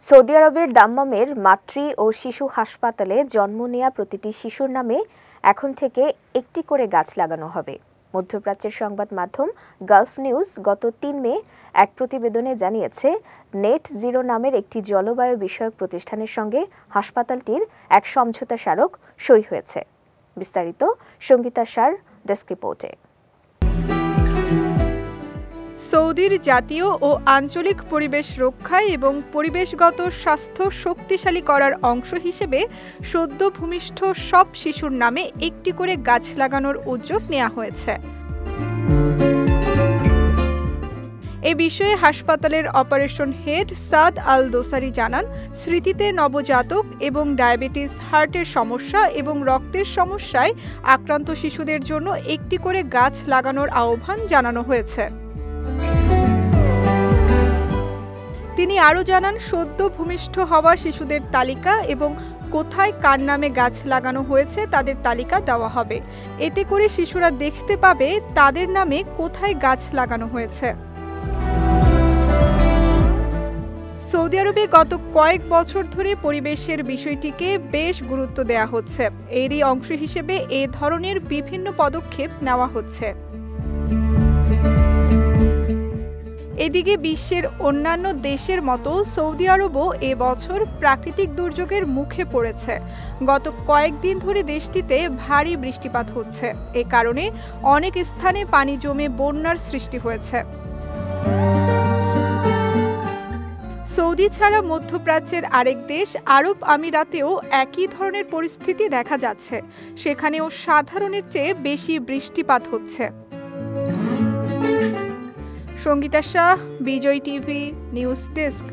Saudi আরবের দাম্মামের মাতৃ ও শিশু হাসপাতালে জন্ম নেয়া প্রতিটি শিশুর নামে এখন থেকে একটি করে গাছ লাগানো হবে। মধ্যপ্রাচ্যের সংবাদ মাধ্যম গালফ নিউজ গত ৩ মে এক প্রতিবেদনে জানিয়েছে, নেট জিরো নামের একটি জলবায়ু বিষয়ক প্রতিষ্ঠানের সঙ্গে হাসপাতালটির এক সমঝোতা স্মারক সই হয়েছে। বিস্তারিত সঙ্গীতা সার ডেস্ক রিপোর্টে। সৌদির জাতীয় ও আঞ্চলিক পরিবেশ রক্ষায় এবং পরিবেশগত স্বাস্থ্য শক্তিশালী করার অংশ হিসেবে সদ্য ভূমিষ্ঠ সব শিশুর নামে একটি করে গাছ লাগানোর উদ্যোগ নেওয়া হয়েছে। এ বিষয়ে হাসপাতালের অপারেশন হেড সাদ আল দোসারি জানান, স্মৃতিতে নবজাতক এবং ডায়াবেটিস, হার্টের সমস্যা এবং রক্তের সমস্যায় আক্রান্ত শিশুদের জন্য একটি করে গাছ লাগানোর আহ্বান জানানো হয়েছে। তিনি আরও জানান, সদ্য ভূমিষ্ঠ হওয়া শিশুদের তালিকা এবং কোথায় কার নামে গাছ লাগানো হয়েছে তাদের তালিকা দেওয়া হবে। এতে করে শিশুরা দেখতে পাবে তাদের নামে কোথায় গাছ লাগানো হয়েছে। সৌদি আরবে গত কয়েক বছর ধরে পরিবেশের বিষয়টিকে বেশ গুরুত্ব দেওয়া হচ্ছে। এরই অংশ হিসেবে এ ধরনের বিভিন্ন পদক্ষেপ নেওয়া হচ্ছে। এদিকে বিশ্বের অন্যান্য দেশের মতো সৌদি আরবও এবছর প্রাকৃতিক দুর্যোগের মুখে পড়েছে। গত কয়েকদিন ধরে দেশটিতে ভারী বৃষ্টিপাত হচ্ছে। এ কারণে অনেক স্থানে পানি জমে বন্যার সৃষ্টি হয়েছে। সৌদি ছাড়া মধ্যপ্রাচ্যের আরেক দেশ আরব আমিরাতেও একই ধরনের পরিস্থিতি দেখা যাচ্ছে। সেখানেও সাধারণের চেয়ে বেশি বৃষ্টিপাত হচ্ছে। সঙ্গীতা শাহ, বিজয় টিভি নিউজ ডেস্ক।